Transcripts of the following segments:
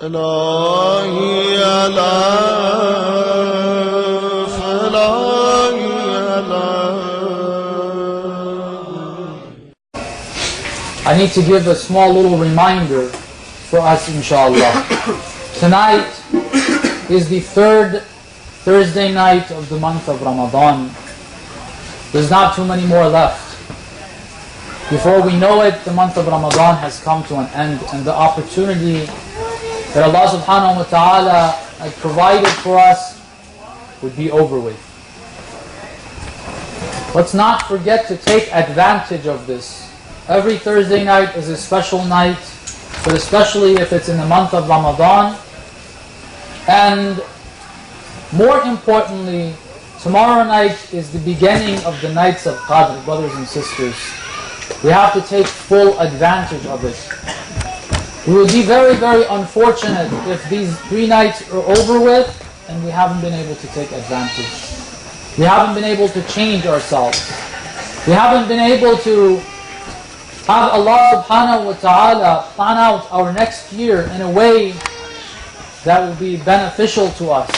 إلهي ألف إلهي I need to give a small little reminder for us, inshallah. Tonight is the third Thursday night of the month of Ramadan. There's not too many more left. Before we know it, the month of Ramadan has come to an end, and the opportunity that Allah subhanahu wa ta'ala had provided for us would be over with. Let's not forget to take advantage of this. Every Thursday night is a special night, but especially if it's in the month of Ramadan. And more importantly, tomorrow night is the beginning of the nights of Qadar, brothers and sisters. We have to take full advantage of it. We will be very, very unfortunate if these 3 nights are over with and we haven't been able to take advantage. We haven't been able to change ourselves. We haven't been able to have Allah subhanahu wa ta'ala plan out our next year in a way that will be beneficial to us.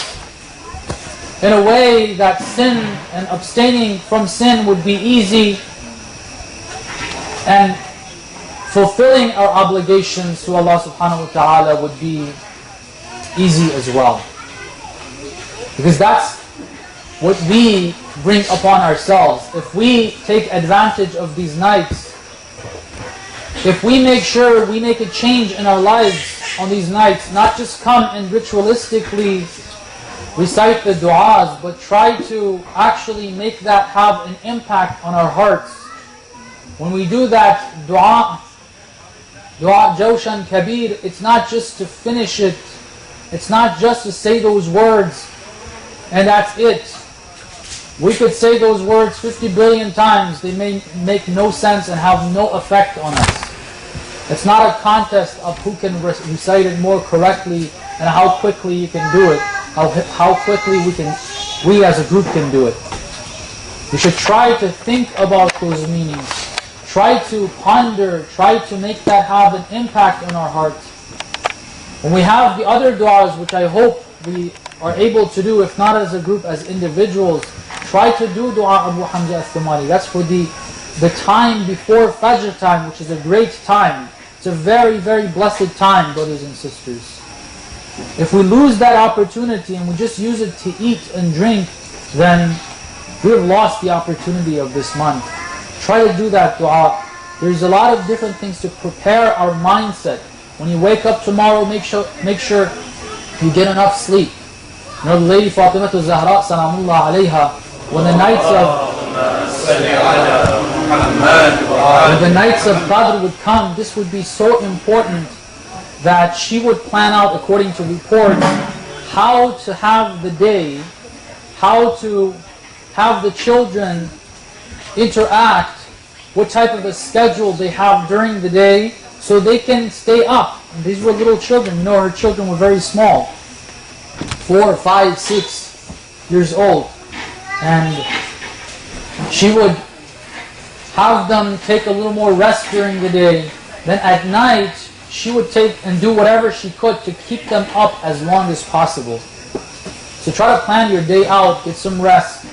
In a way that sin and abstaining from sin would be easy, and fulfilling our obligations to Allah subhanahu wa ta'ala would be easy as well. Because that's what we bring upon ourselves. If we take advantage of these nights, if we make sure we make a change in our lives on these nights, not just come and ritualistically recite the du'as, but try to actually make that have an impact on our hearts. When we do that du'a Jawshan Kabir, it's not just to finish it, it's not just to say those words and that's it. We could say those words 50 billion times, they may make no sense and have no effect on us. It's not a contest of who can recite it more correctly and how quickly you can do it, how quickly we as a group can do it. We should try to think about those meanings. Try to ponder, try to make that have an impact on our hearts. When we have the other du'as, which I hope we are able to do, if not as a group, as individuals, try to do du'a Abu Hamza al-Thumari. That's for the time before Fajr time, which is a great time. It's a very, very blessed time, brothers and sisters. If we lose that opportunity and we just use it to eat and drink, then we've lost the opportunity of this month. Try to do that dua. There's a lot of different things to prepare our mindset. When you wake up tomorrow, make sure you get enough sleep. You know, the lady Fatima Zahra Salamullah alayha, when the nights of Qadr would come, this would be so important that she would plan out, according to reports, how to have the day, how to have the children interact, what type of a schedule they have during the day, so they can stay up. And these were little children. You know, her children were very small, 4, 5, 6 years old. And she would have them take a little more rest during the day. Then at night, she would take and do whatever she could to keep them up as long as possible. So try to plan your day out, get some rest.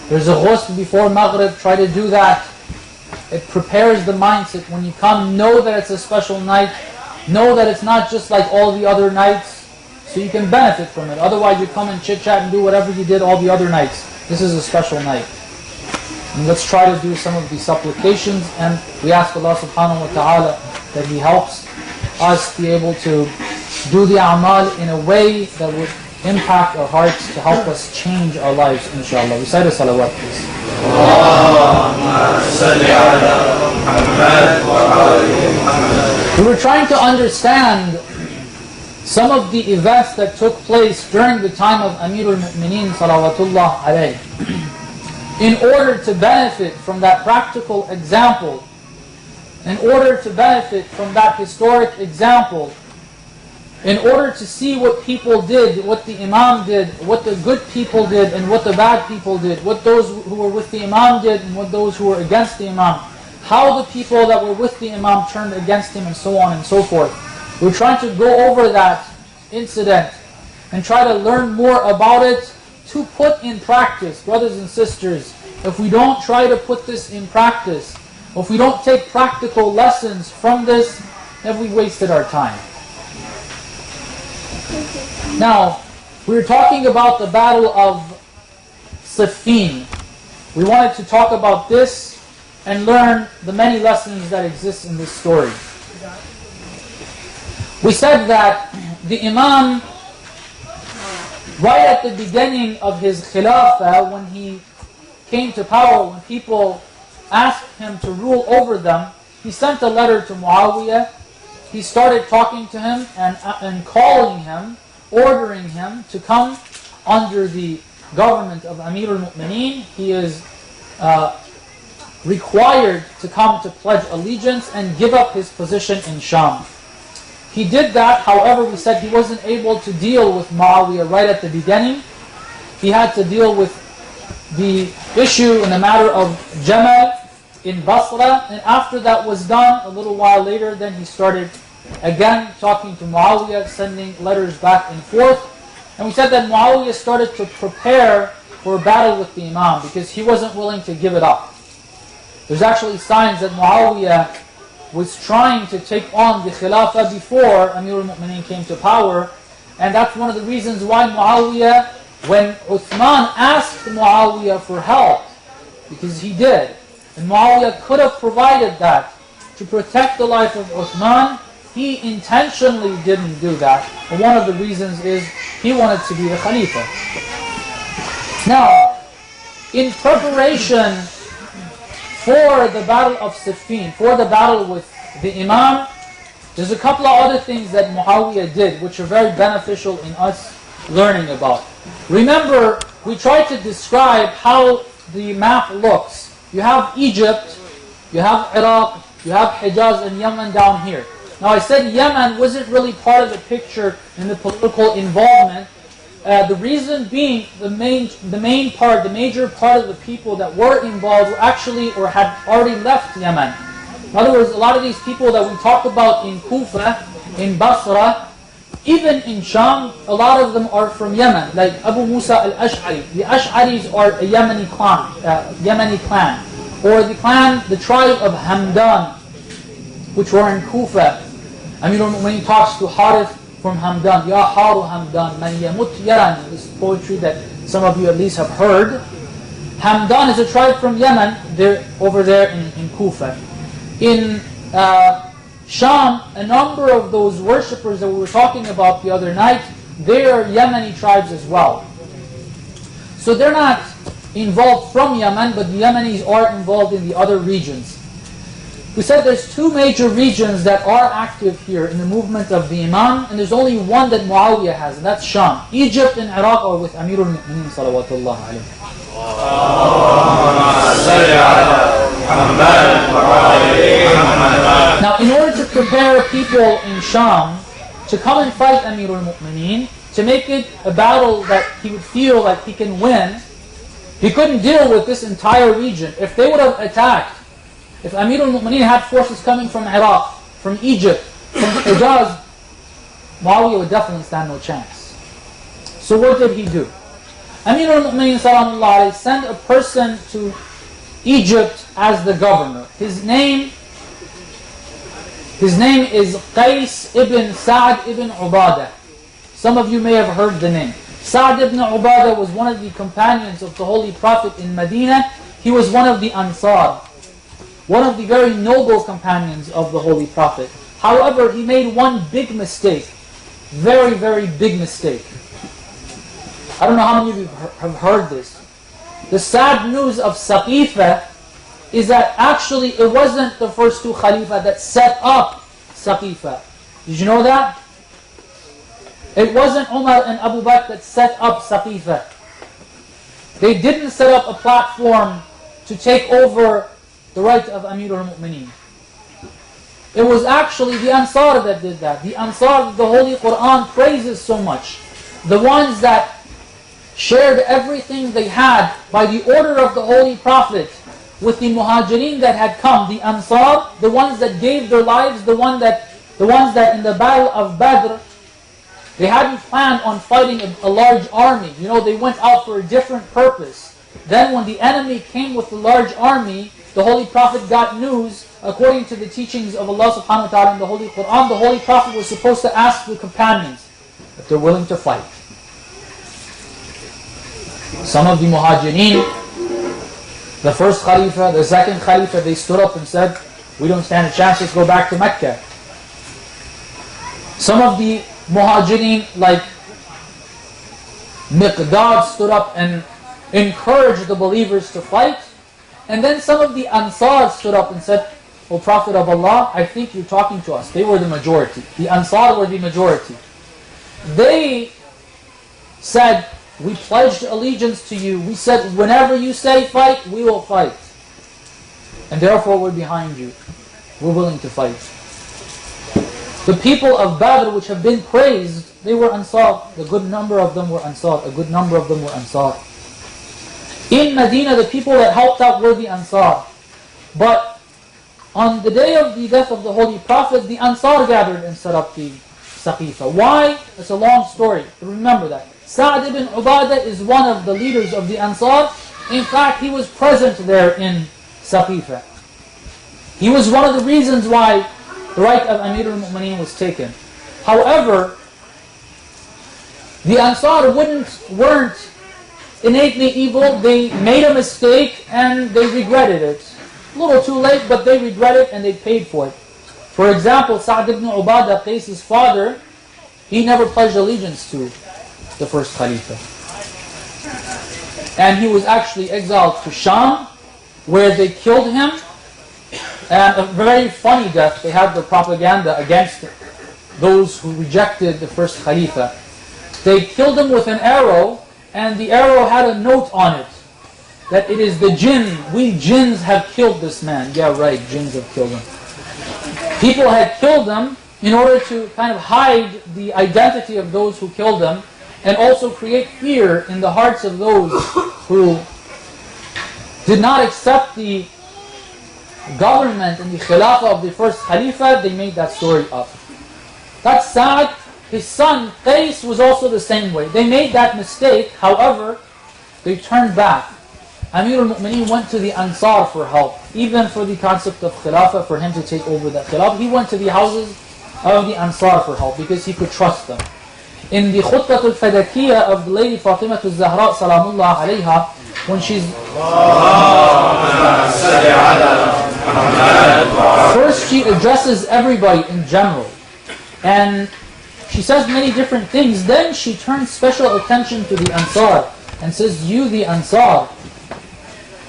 There's a ghusl before Maghrib, try to do that. It prepares the mindset. When you come, know that it's a special night. Know that it's not just like all the other nights, so you can benefit from it. Otherwise you come and chit-chat and do whatever you did all the other nights. This is a special night. And let's try to do some of these supplications, and we ask Allah subhanahu wa ta'ala that He helps us be able to do the a'mal in a way that would impact our hearts to help us change our lives, inshallah. Recite a salawat, please. We were trying to understand some of the events that took place during the time of Amirul Mu'mineen salawatullah alayh. In order to benefit from that practical example, in order to benefit from that historic example, in order to see what people did, what the Imam did, what the good people did and what the bad people did, what those who were with the Imam did and what those who were against the Imam, how the people that were with the Imam turned against him, and so on and so forth. We're trying to go over that incident and try to learn more about it to put in practice. Brothers and sisters, if we don't try to put this in practice, if we don't take practical lessons from this, then we wasted our time. Now, we were talking about the battle of Siffin. We wanted to talk about this and learn the many lessons that exist in this story. We said that the Imam, right at the beginning of his khilafah, when he came to power, when people asked him to rule over them, he sent a letter to Muawiyah. He started talking to him and calling him, ordering him to come under the government of Amir al-Mu'mineen. He is required to come to pledge allegiance and give up his position in Sham. He did that, however, we said he wasn't able to deal with Muawiyah right at the beginning. He had to deal with the issue in the matter of Jamal in Basra, and after that was done, a little while later, then he started again talking to Muawiyah, sending letters back and forth. And we said that Muawiyah started to prepare for a battle with the Imam because he wasn't willing to give it up. There's actually signs that Muawiyah was trying to take on the Khilafah before Amir al-Mu'mineen came to power. And that's one of the reasons why Muawiyah, when Uthman asked Muawiyah for help, because he did, and Muawiyah could have provided that to protect the life of Uthman, he intentionally didn't do that. And one of the reasons is he wanted to be the Khalifa. Now, in preparation for the battle of Siffin, for the battle with the Imam, there's a couple of other things that Muawiyah did which are very beneficial in us learning about. Remember, we tried to describe how the map looks. You have Egypt, you have Iraq, you have Hijaz and Yemen down here. Now I said Yemen wasn't really part of the picture in the political involvement. The reason being, the major part of the people that were involved were actually, or had already left Yemen. In other words, a lot of these people that we talked about in Kufa, in Basra, even in Sham, a lot of them are from Yemen, like Abu Musa al-Ash'ari. The Ash'aris are a Yemeni clan, or the tribe of Hamdan, which were in Kufa. Amir al-Mu'mineen talks to Aref from Hamdan, Ya Haru Hamdan, Man Yamut Yarani. This is poetry that some of you at least have heard. Hamdan is a tribe from Yemen, they're over there in Kufa. In Sham, a number of those worshippers that we were talking about the other night, they are Yemeni tribes as well. So they're not involved from Yemen, but the Yemenis are involved in the other regions. We said there's two major regions that are active here in the movement of the Imam, and there's only one that Muawiyah has, and that's Sham. Egypt and Iraq are with Amir al-Mu'mineen salawatullah alayhi. Now, in order to prepare people in Sham to come and fight Amir al-Mu'mineen, to make it a battle that he would feel like he can win, he couldn't deal with this entire region. If they would have attacked, if Amir al-Mu'mineen had forces coming from Iraq, from Egypt, from Hijaz, Muawiyah would definitely stand no chance. So what did he do? Amir al-Mu'mineen sallallahu alayhi sent a person to Egypt as the governor. His name is Qais ibn Sa'd ibn Ubadah. Some of you may have heard the name. Sa'd ibn Ubadah was one of the companions of the Holy Prophet in Medina. He was one of the Ansar, one of the very noble companions of the Holy Prophet. However, he made one big mistake. Very, very big mistake. I don't know how many of you have heard this. The sad news of Saqifa is that actually it wasn't the first two Khalifa that set up Saqifa. Did you know that? It wasn't Umar and Abu Bakr that set up Saqifa. They didn't set up a platform to take over the right of Amir al-Mu'mineen. It was actually the Ansar that did that. The Ansar, the Holy Quran praises so much. The ones that shared everything they had by the order of the Holy Prophet with the Muhajirin that had come, the Ansar, the ones that gave their lives, the ones that in the battle of Badr, They hadn't planned on fighting a large army. You know, they went out for a different purpose. Then when the enemy came with the large army, the Holy Prophet got news, according to the teachings of Allah subhanahu wa ta'ala in the Holy Quran, the Holy Prophet was supposed to ask the companions if they're willing to fight. Some of the Muhajirin, the first Khalifa, the second Khalifa, they stood up and said, we don't stand a chance, let's go back to Mecca. Some of the Muhajirin, like Qadar, stood up and encouraged the believers to fight. And then some of the Ansar stood up and said, O Prophet of Allah, I think you're talking to us. They were the majority. The Ansar were the majority. They said, we pledged allegiance to you. We said, whenever you say fight, we will fight. And therefore we're behind you. We're willing to fight. The people of Badr, which have been praised, they were Ansar. A good number of them were Ansar. A good number of them were Ansar. In Medina, the people that helped out were the Ansar. But on the day of the death of the Holy Prophet, the Ansar gathered and set up the Saqifa. Why? It's a long story. Remember that. Sa'd ibn Ubadah is one of the leaders of the Ansar. In fact, he was present there in Saqifa. He was one of the reasons why the right of Amir al-Mu'mineen was taken. However, the Ansar weren't innately evil. They made a mistake and they regretted it. A little too late, but they regret it and they paid for it. For example, Sa'd ibn Ubadah, Qais's father, he never pledged allegiance to the first Khalifa. And he was actually exiled to Sham, where they killed him. And a very funny death. They had the propaganda against those who rejected the first Khalifa. They killed him with an arrow, and the arrow had a note on it that it is the jinn. We jinns have killed this man. Yeah, right, jinns have killed him. People had killed him in order to kind of hide the identity of those who killed him, and also create fear in the hearts of those who did not accept the government and the khilafah of the first Khalifa. They made that story up. That's Sa'd. His son Qais was also the same way. They made that mistake, however, they turned back. Amir al-Mu'mineen went to the Ansar for help, even for the concept of khilafah, for him to take over that khilafah. He went to the houses of the Ansar for help because he could trust them. In the Khutbah al-Fadakiyah of the Lady Fatima al-Zahra Salamullah alayha, when she's first she addresses everybody in general, and she says many different things. Then she turns special attention to the Ansar and says, you the Ansar,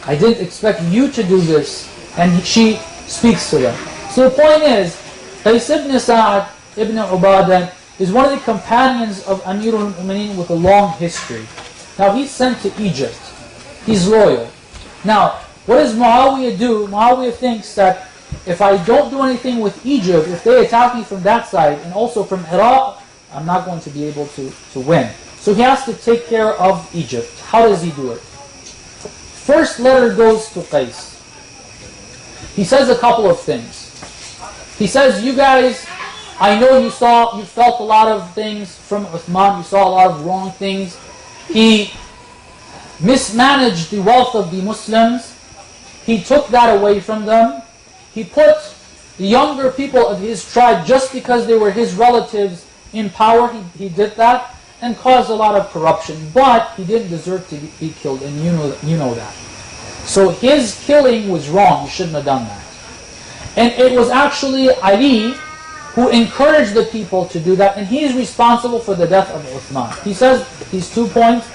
I didn't expect you to do this. And she speaks to them. So the point is, Qais ibn Sa'd ibn Ubadah is one of the companions of Amir al-Mu'mineen with a long history. Now he's sent to Egypt. He's loyal. Now, what does Muawiyah do? Muawiyah thinks that if I don't do anything with Egypt, if they attack me from that side and also from Iraq, I'm not going to be able to win. So he has to take care of Egypt. How does he do it? First letter goes to Qais. He says a couple of things. He says, you guys, I know you felt a lot of things from Uthman, you saw a lot of wrong things. He mismanaged the wealth of the Muslims. He took that away from them. He put the younger people of his tribe, just because they were his relatives, in power. He did that and caused a lot of corruption. But he didn't deserve to be killed, and you know that. So his killing was wrong. He shouldn't have done that. And it was actually Ali who encouraged the people to do that, and he is responsible for the death of Uthman. He says these 2 points,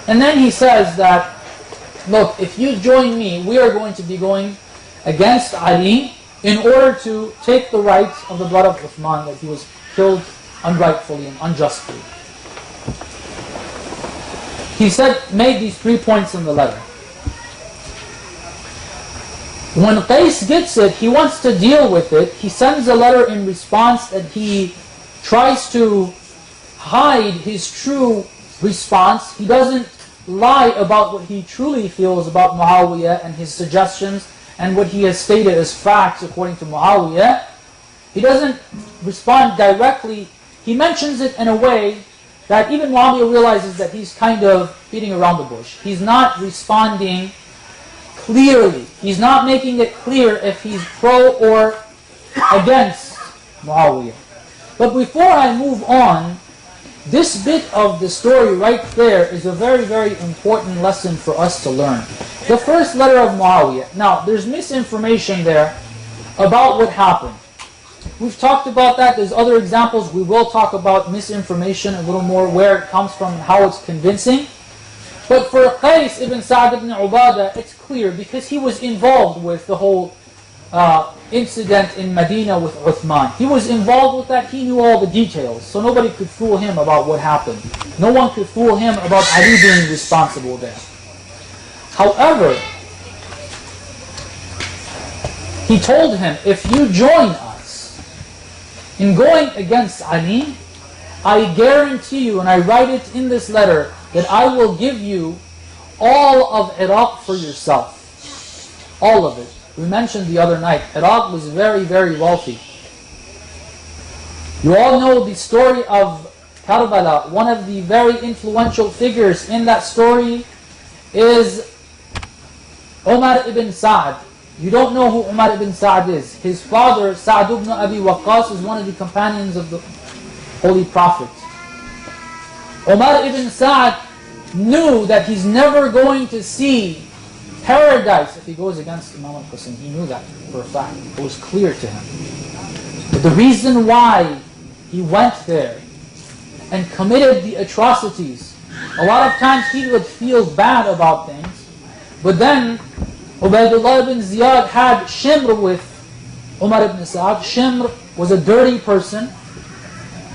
and then he says that, look, if you join me, we are going to be going against Ali in order to take the rights of the blood of Uthman, that he was killed unrightfully and unjustly. He made these 3 points in the letter. When Qais gets it, he wants to deal with it. He sends a letter in response that he tries to hide his true response. He doesn't lie about what he truly feels about Muawiyah and his suggestions and what he has stated as facts according to Muawiyah. He doesn't respond directly he mentions it in a way that even Muawiyah realizes that he's kind of beating around the bush. He's not responding clearly. He's not making it clear if he's pro or against Muawiyah. But before I move on, this bit of the story right there is a very, very important lesson for us to learn. The first letter of Muawiyah. Now, there's misinformation there about what happened. We've talked about that. There's other examples. We will talk about misinformation a little more, where it comes from and how it's convincing. But for Qais ibn Sa'd ibn Ubadah, it's clear because he was involved with the whole incident in Medina with Uthman. He was involved with that. He knew all the details. So nobody could fool him about what happened. No one could fool him about Ali being responsible there. However, he told him, if you join us in going against Ali, I guarantee you, and I write it in this letter, that I will give you all of Iraq for yourself. All of it. We mentioned the other night, Iraq was very, very wealthy. You all know the story of Karbala. One of the very influential figures in that story is Umar ibn Sa'd. You don't know who Umar ibn Sa'd is. His father, Sa'd ibn Abi Waqqas, is one of the companions of the Holy Prophet. Umar ibn Sa'd knew that he's never going to see paradise if he goes against Imam al-Hussein. He knew that for a fact. It was clear to him. But the reason why he went there and committed the atrocities, a lot of times he would feel bad about things, but then Ubaydullah ibn Ziyad had Shimr with Umar ibn Sa'd. Shimr was a dirty person.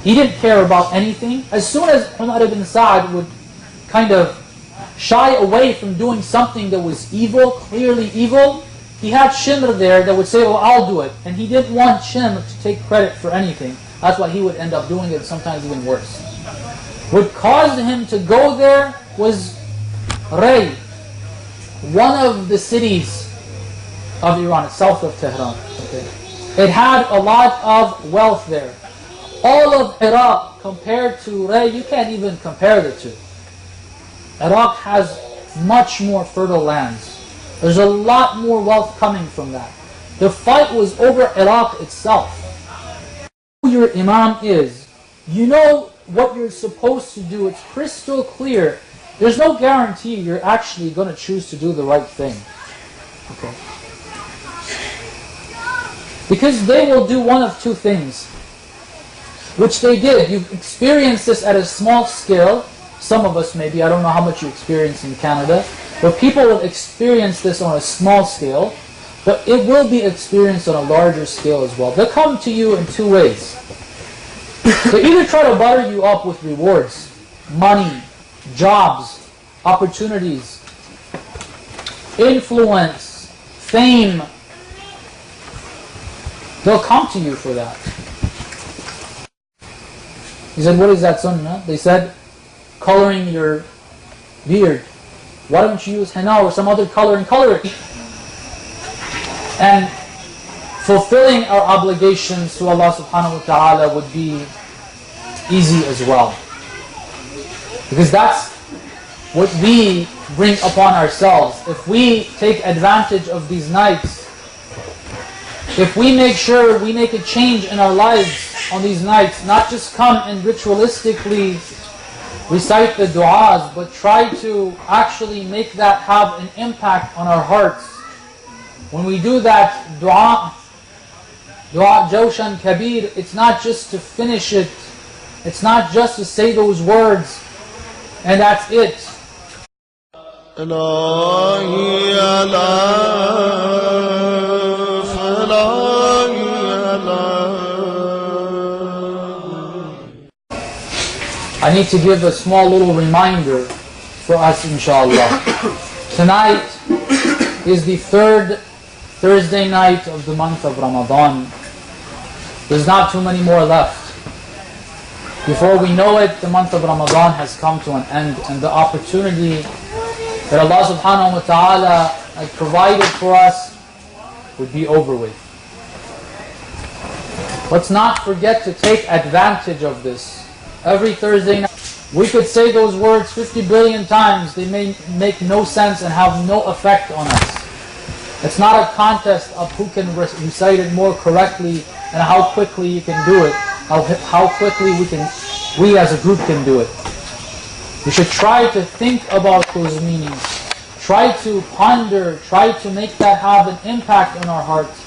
He didn't care about anything. As soon as Umar ibn Sa'd would kind of shy away from doing something that was evil, clearly evil, he had Shimr there that would say, oh, I'll do it. And he didn't want Shimr to take credit for anything. That's why he would end up doing it, sometimes even worse. What caused him to go there was Ray, one of the cities of Iran, south of Tehran. Okay. It had a lot of wealth there. All of Iraq compared to Ray, you can't even compare the two. Iraq has much more fertile lands. There's a lot more wealth coming from that. The fight was over Iraq itself. Who your Imam is, you know what you're supposed to do. It's crystal clear. There's no guarantee you're actually going to choose to do the right thing. Okay. Because they will do one of two things, which they did. You've experienced this at a small scale. Some of us maybe, I don't know how much you experience in Canada, but people will experience this on a small scale, but it will be experienced on a larger scale as well. They'll come to you in two ways. They either try to butter you up with rewards, money, jobs, opportunities, influence, fame. They'll come to you for that. He said, what is that sunnah? They said, coloring your beard. Why don't you use henna or some other color and color it? And fulfilling our obligations to Allah subhanahu wa ta'ala would be easy as well. Because that's what we bring upon ourselves. If we take advantage of these nights, if we make sure we make a change in our lives on these nights, not just come and ritualistically recite the du'as, but try to actually make that have an impact on our hearts. When we do that du'a jawshan kabir, it's not just to finish it, it's not just to say those words, and that's it. I need to give a small little reminder for us, inshallah. Tonight is the third Thursday night of the month of Ramadan. There's not too many more left. Before we know it, the month of Ramadan has come to an end, and the opportunity that Allah subhanahu wa ta'ala had provided for us would be over with. Let's not forget to take advantage of this. Every Thursday night, we could say those words 50 billion times. They may make no sense and have no effect on us. It's not a contest of who can recite it more correctly and how quickly you can do it. How quickly we as a group can do it. We should try to think about those meanings. Try to ponder, try to make that have an impact on our hearts.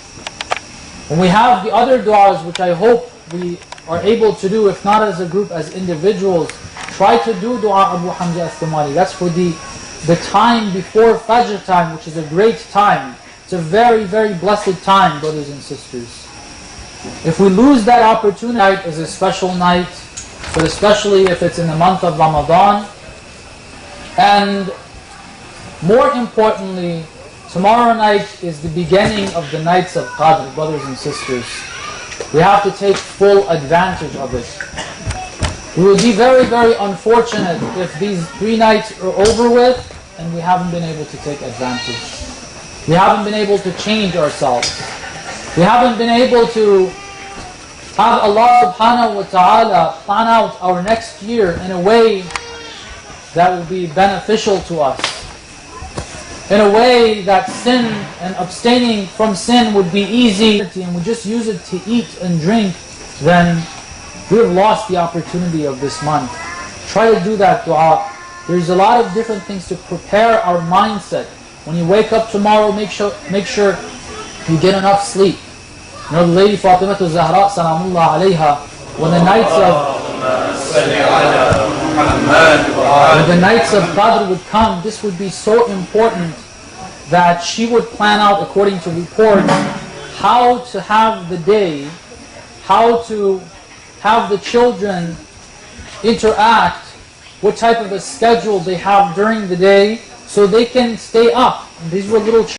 When we have the other du'as, which I hope we are able to do, if not as a group, as individuals, try to do du'a Abu Hamza al-Thumali. That's for the time before Fajr time, which is a great time. It's a very, very blessed time, brothers and sisters. If we lose that opportunity, night is a special night, but especially if it's in the month of Ramadan. And more importantly, tomorrow night is the beginning of the nights of Qadr, brothers and sisters. We have to take full advantage of it. We will be very, very unfortunate if these 3 nights are over with and we haven't been able to take advantage. We haven't been able to change ourselves. We haven't been able to have Allah subhanahu wa ta'ala plan out our next year in a way that will be beneficial to us. In a way that sin and abstaining from sin would be easy, and we just use it to eat and drink, then we've lost the opportunity of this month. Try to do that dua. There's a lot of different things to prepare our mindset. When you wake up tomorrow, make sure you get enough sleep. You know, the lady Fatima Zahra Salamullah alayha, when the nights of Qadr would come, this would be so important that she would plan out, according to reports, how to have the day, how to have the children interact, what type of a schedule they have during the day, so they can stay up. And these were little children.